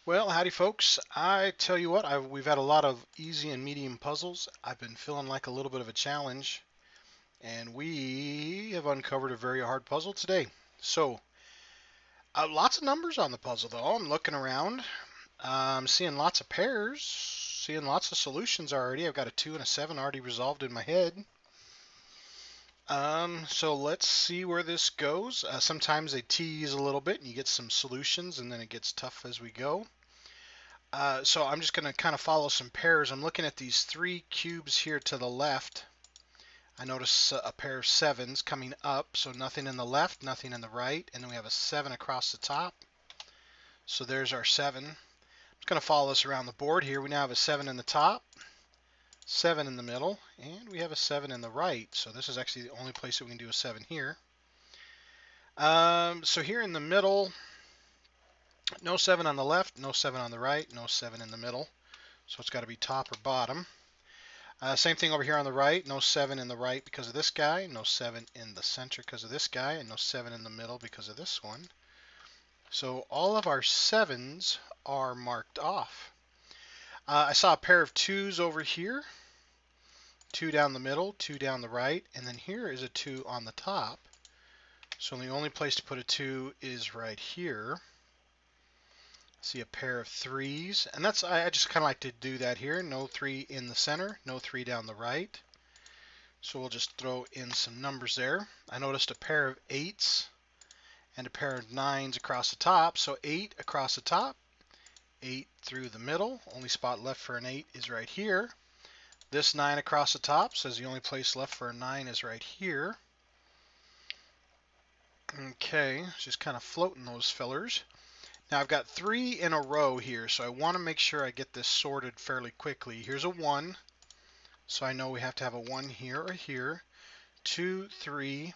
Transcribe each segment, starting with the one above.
Well, howdy folks. I tell you what, we've had a lot of easy and medium puzzles. I've been feeling like a little bit of a challenge, and we have uncovered a very hard puzzle today. So, lots of numbers on the puzzle though. I'm looking around, seeing lots of pairs, seeing lots of solutions already. I've got a 2 and a 7 already resolved in my head. So let's see where this goes. Sometimes they tease a little bit and you get some solutions and then it gets tough as we go. So I'm just going to kind of follow some pairs. I'm looking at these three cubes here to the left. I notice a pair of sevens coming up, so nothing in the left, nothing in the right, and then we have a 7 across the top. So there's our 7. I'm just going to follow this around the board here. We now have a 7 in the top, 7 in the middle, and we have a 7 in the right. So this is actually the only place that we can do a 7 here. So here in the middle, no 7 on the left, no 7 on the right, no 7 in the middle. So it's got to be top or bottom. Same thing over here on the right. No 7 in the right because of this guy. No 7 in the center because of this guy. And no 7 in the middle because of this one. So all of our 7s are marked off. I saw a pair of 2s over here. 2 down the middle, 2 down the right. And then here is a 2 on the top. So the only place to put a 2 is right here. See a pair of 3s. And I just kind of like to do that here. No 3 in the center. No 3 down the right. So we'll just throw in some numbers there. I noticed a pair of 8s and a pair of 9s across the top. So 8 across the top, 8 through the middle. Only spot left for an 8 is right here. This 9 across the top says the only place left for a 9 is right here. Okay, just kind of floating those fillers. Now I've got 3 in a row here, so I want to make sure I get this sorted fairly quickly. Here's a 1, so I know we have to have a 1 here or here. 2, 3.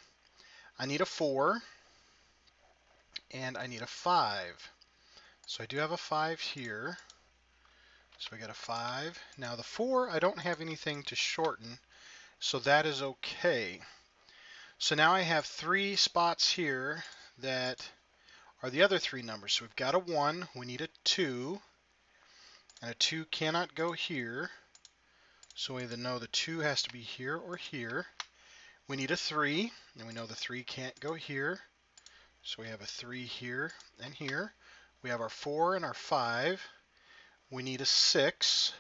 I need a 4. And I need a 5. So I do have a 5 here. So I got a 5. Now the 4, I don't have anything to shorten, so that is okay. So now I have 3 spots here that are the other 3 numbers. So we've got a 1, we need a 2, and a 2 cannot go here. So we either know the 2 has to be here or here. We need a 3, and we know the 3 can't go here. So we have a 3 here and here. We have our 4 and our 5. We need a 6.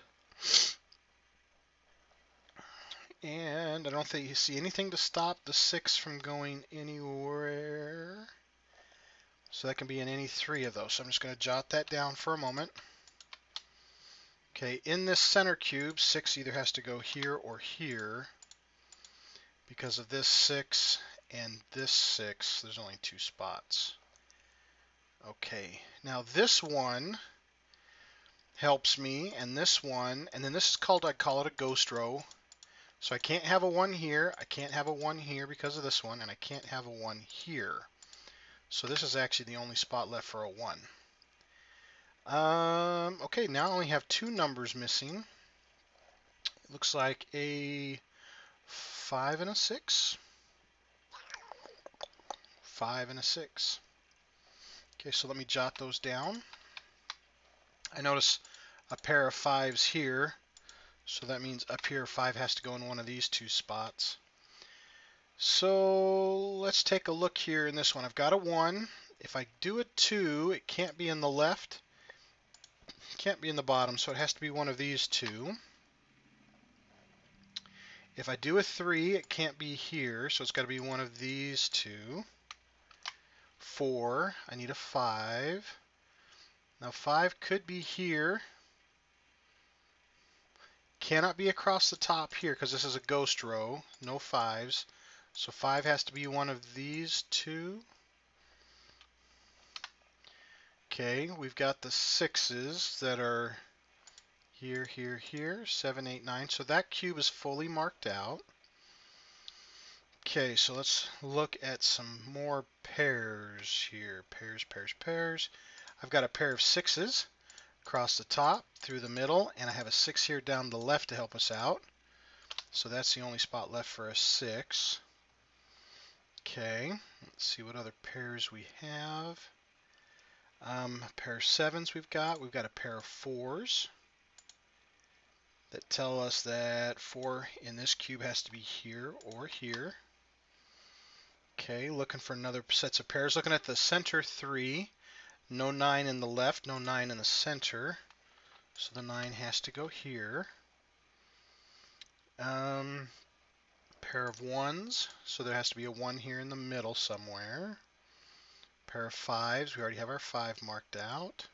And I don't think you see anything to stop the 6 from going anywhere. So that can be in any 3 of those. So I'm just going to jot that down for a moment. Okay, in this center cube, 6 either has to go here or here. Because of this 6 and this 6, there's only 2 spots. Okay, now this one helps me, and this one, and then this is called, I call it a ghost row. So I can't have a 1 here, I can't have a 1 here because of this one, and I can't have a 1 here. So this is actually the only spot left for a 1. Okay, now I only have 2 numbers missing. It looks like a 5 and a 6. 5 and a 6. Okay, so let me jot those down. I notice a pair of 5s here. So that means up here 5 has to go in one of these 2 spots. So let's take a look here in this one. I've got a 1. If I do a 2, it can't be in the left. It can't be in the bottom, so it has to be one of these 2. If I do a 3, it can't be here, so it's got to be one of these 2. 4, I need a 5. Now 5 could be here. Cannot be across the top here because this is a ghost row. No 5s. So 5 has to be one of these 2. Okay, we've got the 6s that are here, here, here. 7, 8, 9. So that cube is fully marked out. Okay, so let's look at some more pairs here. Pairs, pairs, pairs. I've got a pair of 6s across the top, through the middle, and I have a 6 here down the left to help us out. So that's the only spot left for a 6. Okay, let's see what other pairs we have. A pair of 7s we've got a pair of 4s that tell us that 4 in this cube has to be here or here. Okay, looking for another sets of pairs. Looking at the center 3, no 9 in the left, no 9 in the center, so the 9 has to go here. Pair of 1s, so there has to be a 1 here in the middle somewhere. Pair of 5s, we already have our 5 marked out.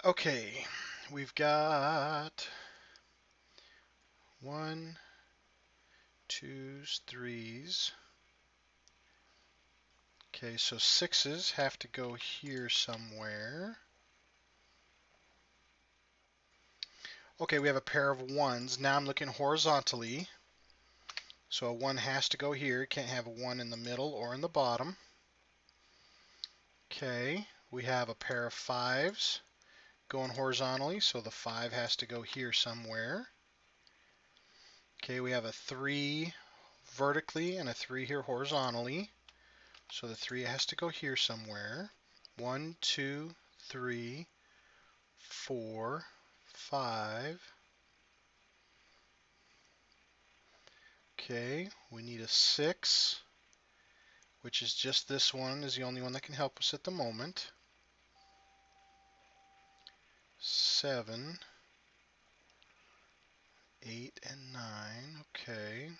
Okay, we've got 1, 2s, 3s. Okay, so 6s have to go here somewhere. Okay, we have a pair of 1s. Now I'm looking horizontally. So a 1 has to go here. Can't have a 1 in the middle or in the bottom. Okay, we have a pair of 5s going horizontally, so the 5 has to go here somewhere. Okay, we have a 3 vertically and a 3 here horizontally, so the 3 has to go here somewhere. 1, 2, 3, 4, 5. Okay, we need a 6, which is just this one, is the only one that can help us at the moment. 7, 8, and 9. Okay.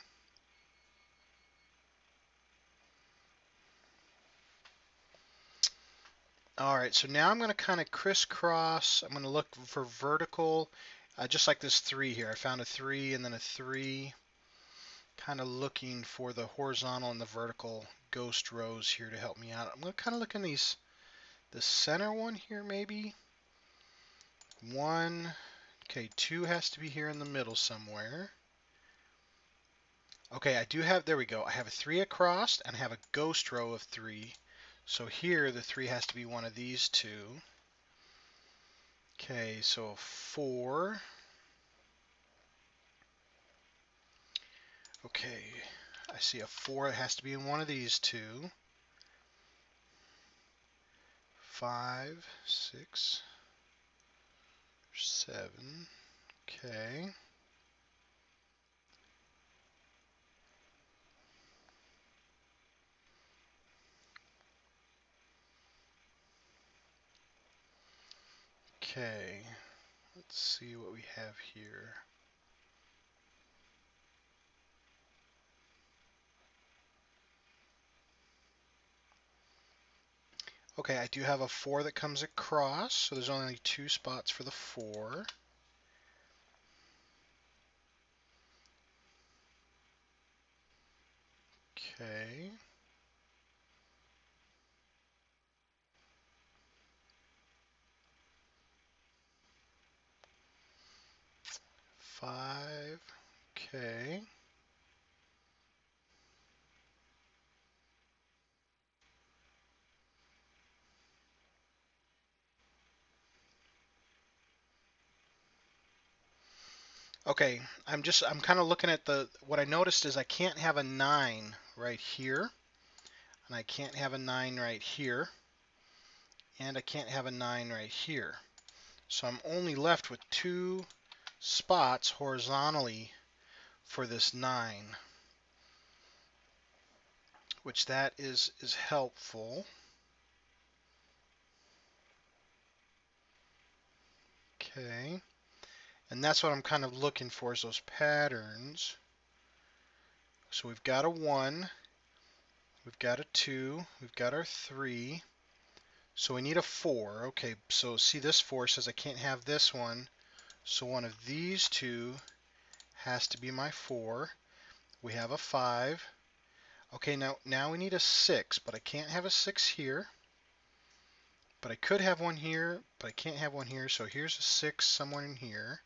All right, so now I'm going to kind of crisscross. I'm going to look for vertical, just like this 3 here. I found a 3 and then a 3. Kind of looking for the horizontal and the vertical ghost rows here to help me out. I'm going to kind of look in the center one here maybe. 1. Okay, 2 has to be here in the middle somewhere. Okay, I do have, there we go. I have a 3 across and I have a ghost row of 3. So here the 3 has to be one of these two. Okay, so 4. Okay, I see a 4 that has to be in one of these two. 5, 6, 7. Okay. Okay, let's see what we have here. Okay, I do have a 4 that comes across, so there's only 2 spots for the 4. Okay. Five. Okay. Okay, I'm kind of looking at what I noticed is I can't have a 9 right here, and I can't have a 9 right here, and I can't have a 9 right here. So I'm only left with 2 spots horizontally for this 9, which that is helpful. Okay, and that's what I'm kind of looking for, is those patterns. So we've got a 1, we've got a 2, we've got our 3. So we need a 4. Okay, so see, this 4 says I can't have this one, so one of these two has to be my 4. We have a 5. Okay, now we need a 6, but I can't have a 6 here. But I could have one here, but I can't have one here, so here's a 6 somewhere in here.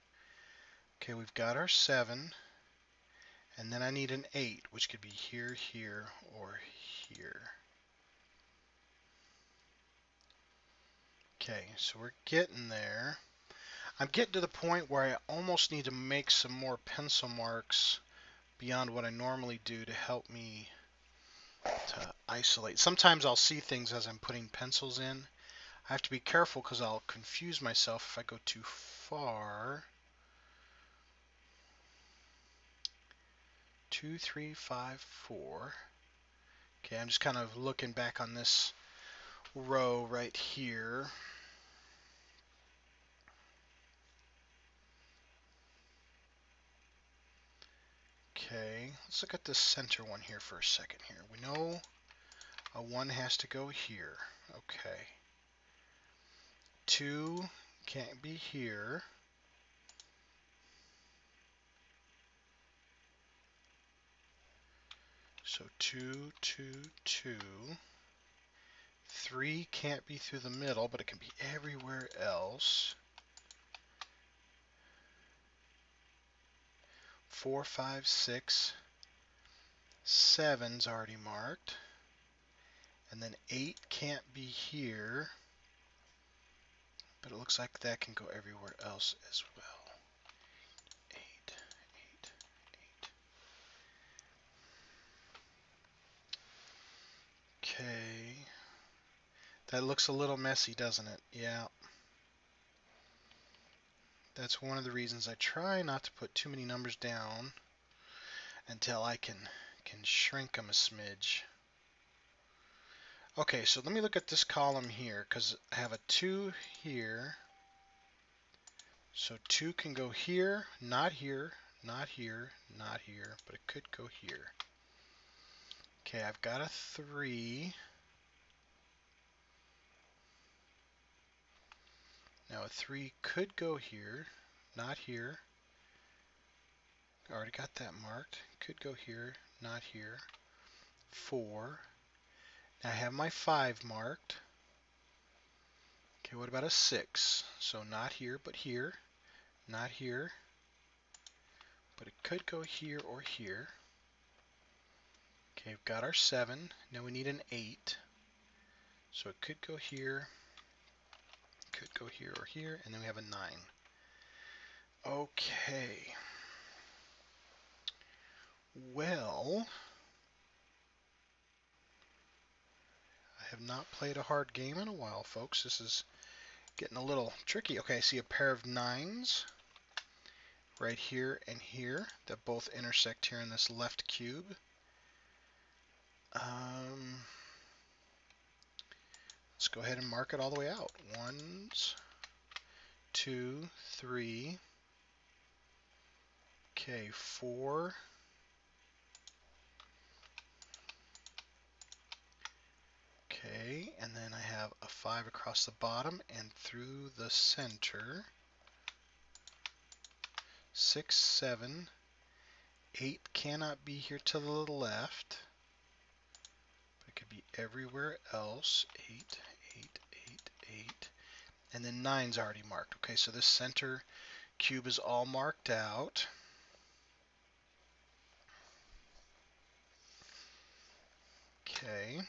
Okay, we've got our 7, and then I need an 8, which could be here, here, or here. Okay, so we're getting there. I'm getting to the point where I almost need to make some more pencil marks beyond what I normally do to help me to isolate. Sometimes I'll see things as I'm putting pencils in. I have to be careful because I'll confuse myself if I go too far. 2, 3, 5, 4. Okay, I'm just kind of looking back on this row right here. Okay, let's look at this center one here for a second here. We know a 1 has to go here. Okay. 2 can't be here. So 2, 2, 2. 3 can't be through the middle, but it can be everywhere else. 4, 5, 6. 7's already marked. And then 8 can't be here, but it looks like that can go everywhere else as well. 8, 8, 8. Okay. That looks a little messy, doesn't it? Yeah. That's one of the reasons I try not to put too many numbers down until I can shrink them a smidge. Okay, so let me look at this column here because I have a 2 here. So 2 can go here, not here, not here, not here, but it could go here. Okay, I've got a 3. Now a 3 could go here, not here. I already got that marked. Could go here, not here. 4. Now I have my 5 marked. Okay, what about a 6? So not here, but here. Not here. But it could go here or here. Okay, we've got our 7. Now we need an 8. So it could go here, could go here or here, and then we have a 9. Okay. Well, I have not played a hard game in a while, folks. This is getting a little tricky. Okay, I see a pair of 9s right here and here that both intersect here in this left cube. Let's go ahead and mark it all the way out. 1s, 2, 3. Okay, 4. Okay, and then I have a 5 across the bottom and through the center. 6, 7. 8 cannot be here to the left. But it could be everywhere else. 8, 8, 8, 8. And then 9's already marked. Okay, so this center cube is all marked out. Okay.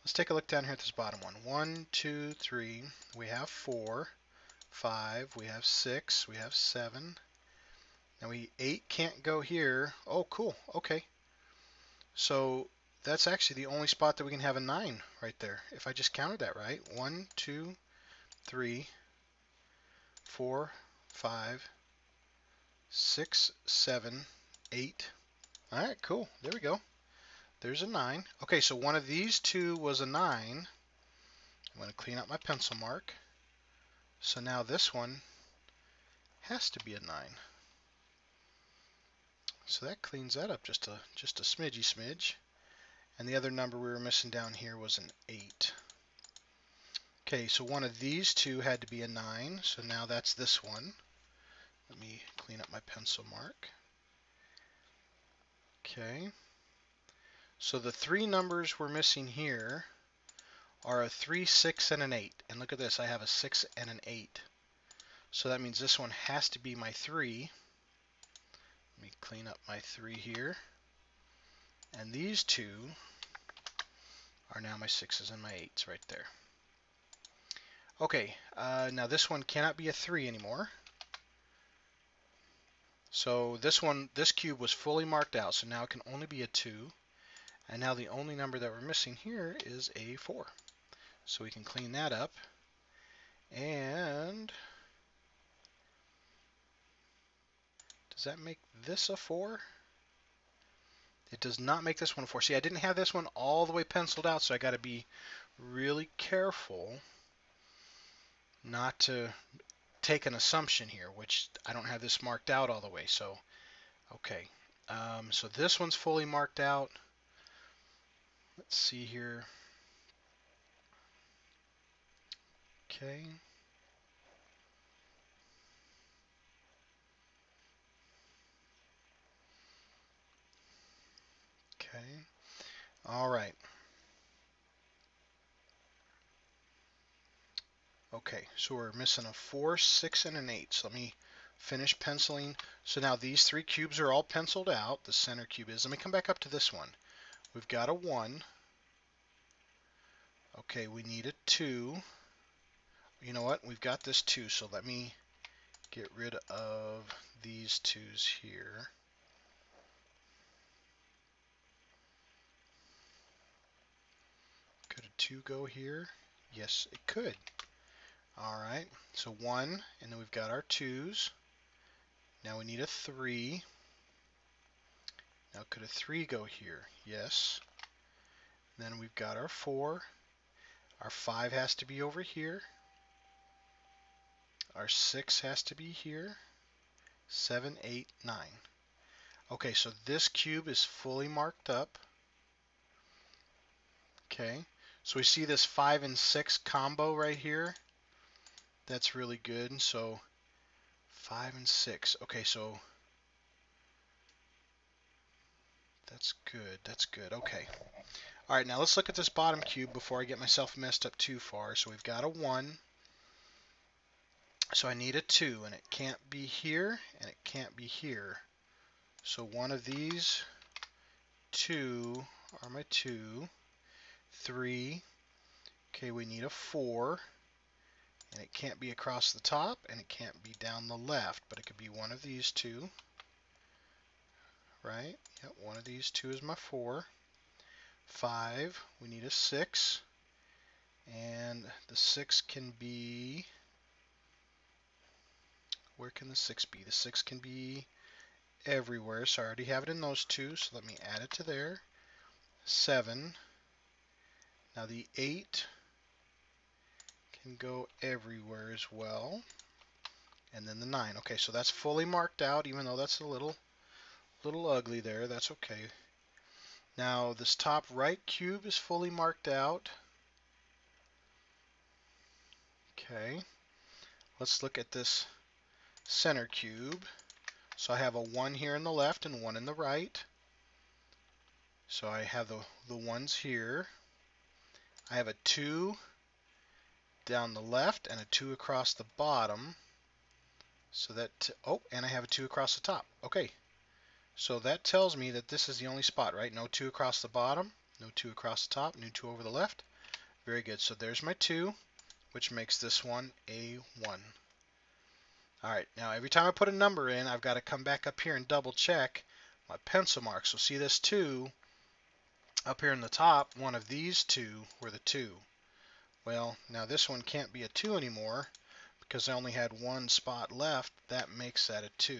Let's take a look down here at this bottom one. 1, 2, 3. We have 4. 5. We have 6. We have 7. Now 8 can't go here. Oh, cool. Okay. So that's actually the only spot that we can have a 9 right there. If I just counted that right. 1, 2, 3, 4, 5, 6, 7, 8. All right, cool. There we go. There's a 9. Okay, so one of these two was a 9. I'm going to clean up my pencil mark. So now this one has to be a 9. So that cleans that up just a smidgy smidge. And the other number we were missing down here was an 8. Okay, so one of these two had to be a 9. So now that's this one. Let me clean up my pencil mark. Okay. So the 3 numbers we're missing here are a 3, 6, and an 8. And look at this, I have a 6 and an 8. So that means this one has to be my 3. Let me clean up my 3 here. And these two are now my 6's and my 8's right there. Okay, now this one cannot be a 3 anymore. So this cube was fully marked out, so now it can only be a 2. And now the only number that we're missing here is a 4. So we can clean that up. And does that make this a 4? It does not make this one a 4. See, I didn't have this one all the way penciled out, so I got to be really careful not to take an assumption here, which I don't have this marked out all the way. So, okay. So this one's fully marked out. Let's see here. Okay. Okay. All right. Okay, so we're missing a 4, 6, and an 8. So let me finish penciling. So now these 3 cubes are all penciled out. The center cube is. Let me come back up to this one. We've got a 1. Okay, we need a 2. You know what? We've got this 2, so let me get rid of these 2's here. Could a 2 go here? Yes, it could. All right, so 1, and then we've got our 2's. Now we need a 3. Now could a 3 go here? Yes. Then we've got our 4. Our 5 has to be over here. Our 6 has to be here. 7, 8, 9. Okay, so this cube is fully marked up. Okay, so we see this 5 and 6 combo right here. That's really good. So 5 and 6. Okay, so that's good. That's good. Okay. All right, now let's look at this bottom cube before I get myself messed up too far. So we've got a 1. So I need a 2, and it can't be here, and it can't be here. So one of these 2 are my 2. 3. Okay, we need a 4. And it can't be across the top, and it can't be down the left, but it could be one of these 2. Right? Yep, one of these 2 is my 4. 5. We need a 6. And the 6 can be... Where can the 6 be? The 6 can be everywhere. So I already have it in those 2, so let me add it to there. 7. Now the 8 can go everywhere as well. And then the 9. Okay, so that's fully marked out, even though that's a little ugly there. That's okay. Now this top right cube is fully marked out. Okay, let's look at this center cube. So I have a 1 here in the left and 1 in the right. So I have the ones here. I have a 2 down the left and a 2 across the bottom. So that, oh, and I have a 2 across the top. Okay, so that tells me that this is the only spot, right? No 2 across the bottom, no 2 across the top, no 2 over the left. Very good, so there's my 2, which makes this one a 1. Alright, now every time I put a number in, I've got to come back up here and double check my pencil mark. So see this 2 up here in the top, one of these 2 were the 2. Well, now this one can't be a 2 anymore because I only had one spot left. That makes that a 2.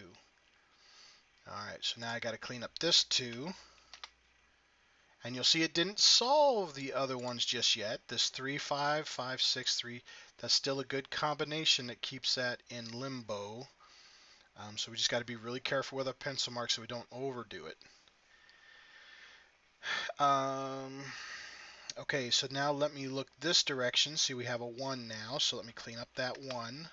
Alright, so now I got to clean up this 2. And you'll see it didn't solve the other ones just yet. This 3, 5, 5, 6, 3, that's still a good combination that keeps that in limbo. So we just got to be really careful with our pencil marks so we don't overdo it. Okay, so now let me look this direction. See, we have a 1 now, so let me clean up that 1.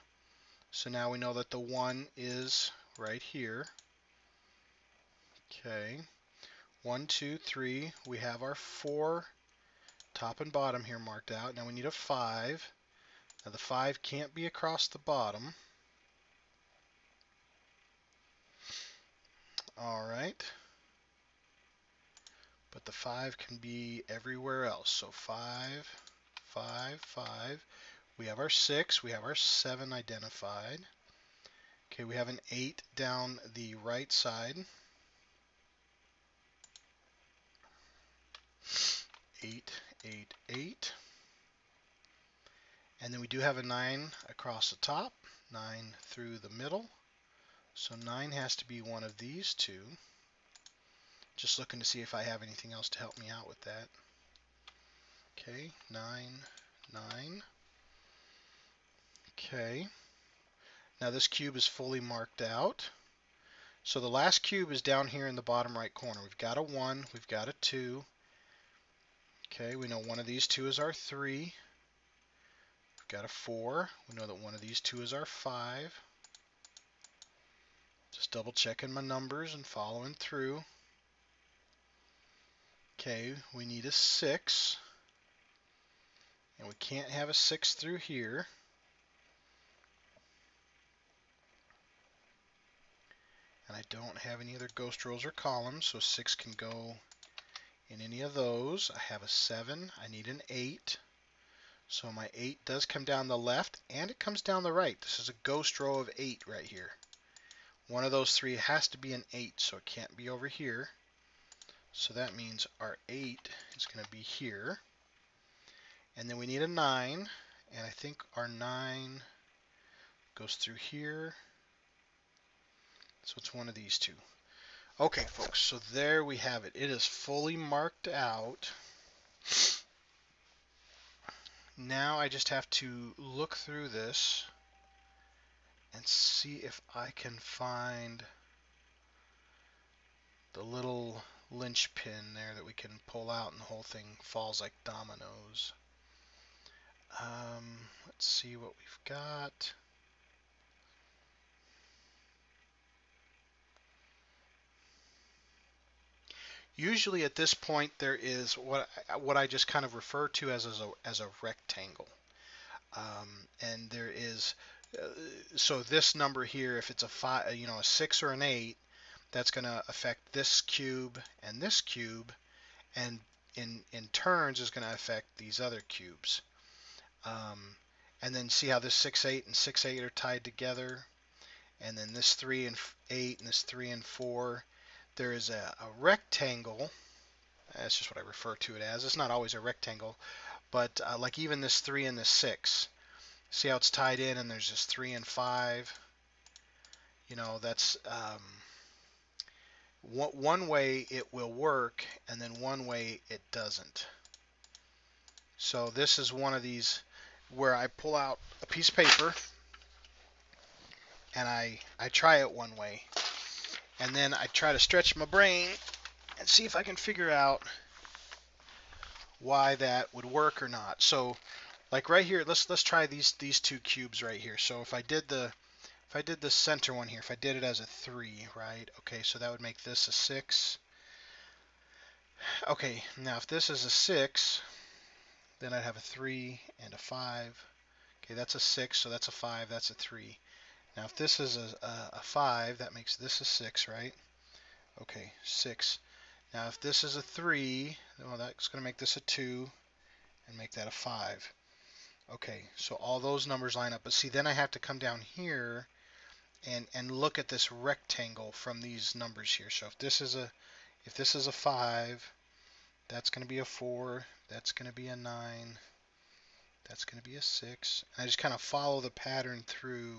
So now we know that the 1 is right here. Okay, 1, 2, 3. We have our 4 top and bottom here marked out. Now we need a 5. Now the 5 can't be across the bottom. Alright. But the 5 can be everywhere else. So 5, 5, 5. We have our 6. We have our 7 identified. Okay, we have an 8 down the right side. 8, 8, 8. And then we do have a 9 across the top, 9 through the middle. So 9 has to be one of these two. Just looking to see if I have anything else to help me out with that. Okay, 9, 9. Okay. Now this cube is fully marked out. So the last cube is down here in the bottom right corner. We've got a 1, we've got a 2. Okay, we know one of these two is our 3. We've got a 4. We know that one of these two is our 5. Just double checking my numbers and following through. Okay, we need a 6. And we can't have a 6 through here. And I don't have any other ghost rows or columns, so 6 can go in any of those. I have a 7. I need an 8. So my 8 does come down the left, and it comes down the right. This is a ghost row of 8 right here. One of those three has to be an 8, so it can't be over here. So that means our 8 is going to be here. And then we need a 9, and I think our 9 goes through here. So it's one of these two. Okay, folks, so there we have it. It is fully marked out. Now I just have to look through this and see if I can find the little linchpin there that we can pull out and the whole thing falls like dominoes. Let's see what we've got. Usually at this point there is what I just kind of refer to as a rectangle. And there is so this number here, if it's a 5, a 6 or an 8, that's going to affect this cube, and in turns is going to affect these other cubes. And then see how this 6, 8 and 6, 8 are tied together, and then this 3 and 8 and this 3 and 4. There is a rectangle. That's just what I refer to it as. It's not always a rectangle, but like even this 3 and this 6. See how it's tied in, and there's this 3 and 5. That's one way it will work, and then one way it doesn't. So this is one of these where I pull out a piece of paper and I try it one way, and then I try to stretch my brain and see if I can figure out why that would work or not. So like right here, let's try these two cubes right here. So if I did the center one here, if I did it as a 3, right? Okay, so that would make this a 6. Okay, now if this is a 6, then I'd have a 3 and a 5. Okay, that's a 6, so that's a 5, that's a 3. Now if this is a 5, that makes this a 6, right? Okay, 6. Now if this is a 3, well, that's going to make this a 2 and make that a 5. Okay, so all those numbers line up. But see, then I have to come down here and look at this rectangle from these numbers here. So if this is a 5, that's going to be a 4, that's going to be a 9, that's going to be a 6. And I just kind of follow the pattern through.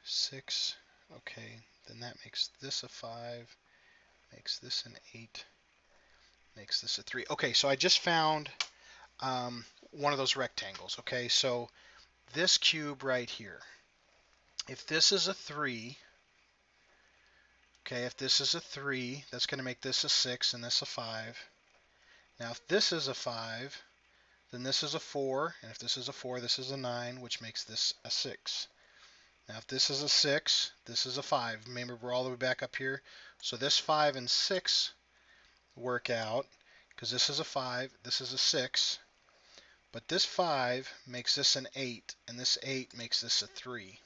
6, okay, then that makes this a 5, makes this an 8, makes this a 3. Okay, so I just found one of those rectangles. Okay, so this cube right here, if this is a 3, okay, if this is a 3, that's going to make this a 6 and this a 5. Now if this is a 5, then this is a 4, and if this is a 4, this is a 9, which makes this a 6. Now if this is a 6, this is a 5. Remember, we're all the way back up here. So this 5 and 6 work out, because this is a 5, this is a 6. But this 5 makes this an 8, and this 8 makes this a 3.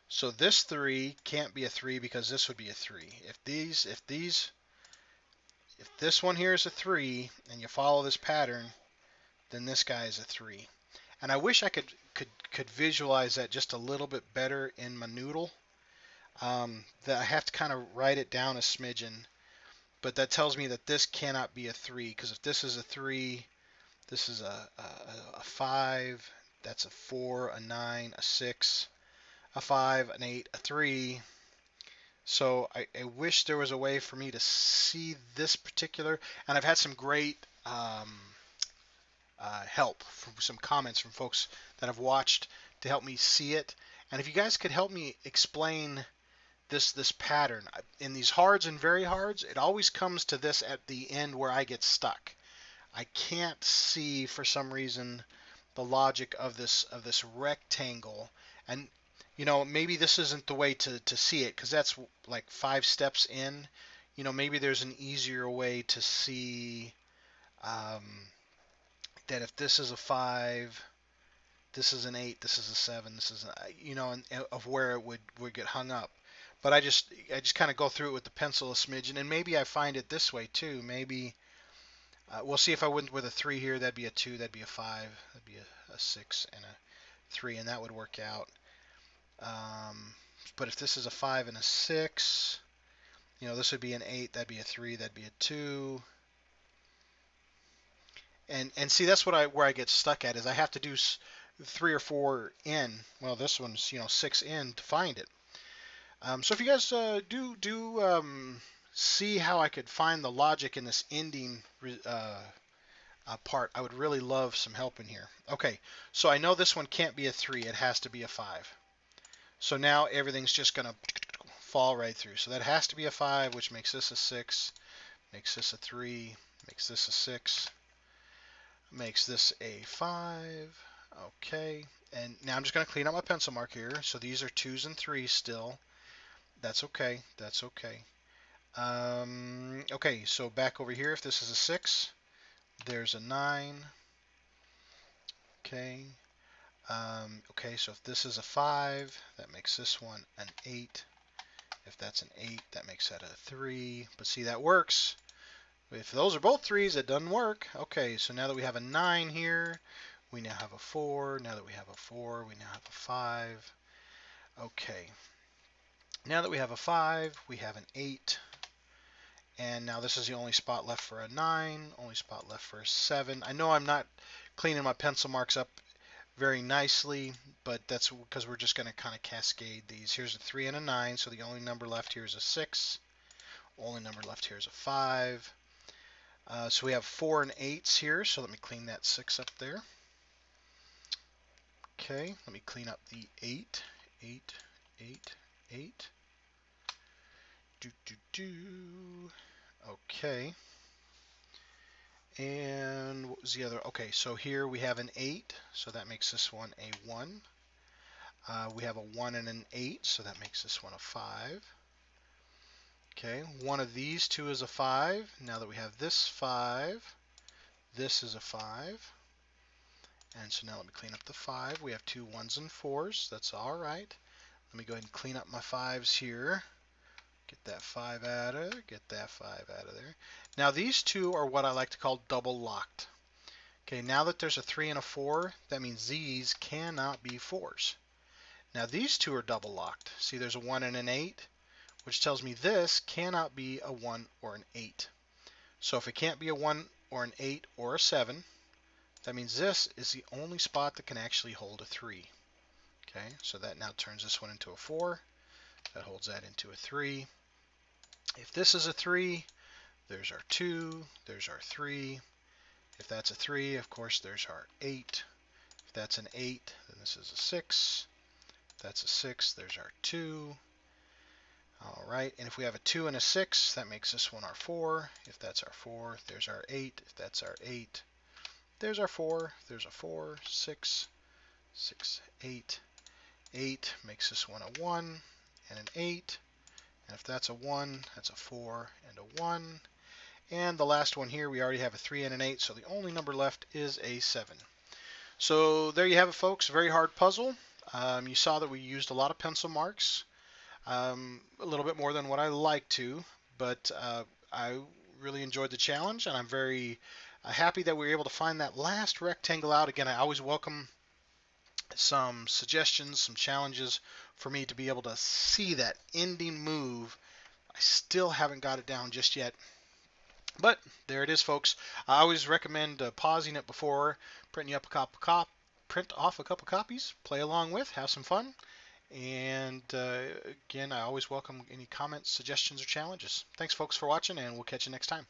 So this 3 can't be a 3 because this would be a 3. If this one here is a 3, and you follow this pattern, then this guy is a 3. And I wish I could visualize that just a little bit better in my noodle. That I have to kind of write it down a smidgen. but that tells me that this cannot be a 3, because if this is a 3, this is a 5, that's a 4, a 9, a 6, a 5, an 8, a 3. So I wish there was a way for me to see this particular, and I've had some great help from some comments from folks that have watched to help me see it. And if you guys could help me explain this pattern in these hards and very hards, it always comes to this at the end where I get stuck. I can't see for some reason the logic of this rectangle, and maybe this isn't the way to see it, because that's like 5 steps in. Maybe there's an easier way to see um, that if this is a 5, this is an 8, this is a 7, this is and of where it would get hung up. But I just kind of go through it with the pencil a smidgen, and maybe I find it this way too. Maybe we'll see. If I went with a 3 here, that'd be a 2, that'd be a 5, that'd be a 6 and a 3, and that would work out. But if this is a 5 and a 6, this would be an 8, that'd be a 3, that'd be a 2. And see, that's where I get stuck at, is I have to do 3 or 4 in. Well, this one's 6 in to find it. So if you guys do see how I could find the logic in this ending part, I would really love some help in here. Okay, so I know this one can't be a 3, it has to be a 5. So now everything's just going to fall right through. So that has to be a 5, which makes this a 6, makes this a 3, makes this a 6, makes this a 5. Okay, and now I'm just going to clean up my pencil mark here. So these are 2s and 3s still. That's okay. That's okay. Okay, so back over here, if this is a 6, there's a 9. Okay. Okay, so if this is a 5, that makes this one an 8. If that's an 8, that makes that a 3. But see, that works. If those are both 3s, it doesn't work. Okay, so now that we have a 9 here, we now have a 4. Now that we have a 4, we now have a 5. Okay. Now that we have a 5, we have an 8. And now this is the only spot left for a 9, only spot left for a 7. I know I'm not cleaning my pencil marks up very nicely, but that's because we're just going to kind of cascade these. Here's a 3 and a 9, so the only number left here is a 6. Only number left here is a 5. So we have 4 and 8s here, so let me clean that 6 up there. Okay, let me clean up the 8. 8, 8, 8. Do, do, do. Okay. And what was the other? Okay, so here we have an 8, so that makes this one a 1. We have a 1 and an 8, so that makes this one a 5. Okay, one of these two is a 5. Now that we have this 5, this is a 5. And so now let me clean up the 5. We have 2 1s and 4s. That's all right. Let me go ahead and clean up my 5s here. Get that 5 out of there. Get that 5 out of there. Now these two are what I like to call double locked. Okay, now that there's a 3 and a 4, that means these cannot be 4s. Now these two are double locked. See, there's a 1 and an 8, which tells me this cannot be a 1 or an 8. So if it can't be a 1 or an 8 or a 7, that means this is the only spot that can actually hold a 3. Okay, so that now turns this one into a 4. That holds that into a 3. If this is a 3, there's our 2, there's our 3. If that's a 3, of course, there's our 8. If that's an 8, then this is a 6. If that's a 6, there's our 2. All right, and if we have a 2 and a 6, that makes this one our 4. If that's our 4, there's our 8. If that's our 8, there's our 4. There's a 4, 6, 6, 8. 8 makes this one a 1 and an 8. And if that's a 1, that's a 4 and a 1. And the last one here, we already have a 3 and an 8, so the only number left is a 7. So there you have it, folks. Very hard puzzle. You saw that we used a lot of pencil marks. A little bit more than what I like to, but I really enjoyed the challenge, and I'm very happy that we were able to find that last rectangle out. Again, I always welcome some suggestions, some challenges for me to be able to see that ending move. I still haven't got it down just yet. But there it is, folks. I always recommend pausing it before printing up print off a couple copies, play along with, have some fun. And again, I always welcome any comments, suggestions, or challenges. Thanks, folks, for watching, and we'll catch you next time.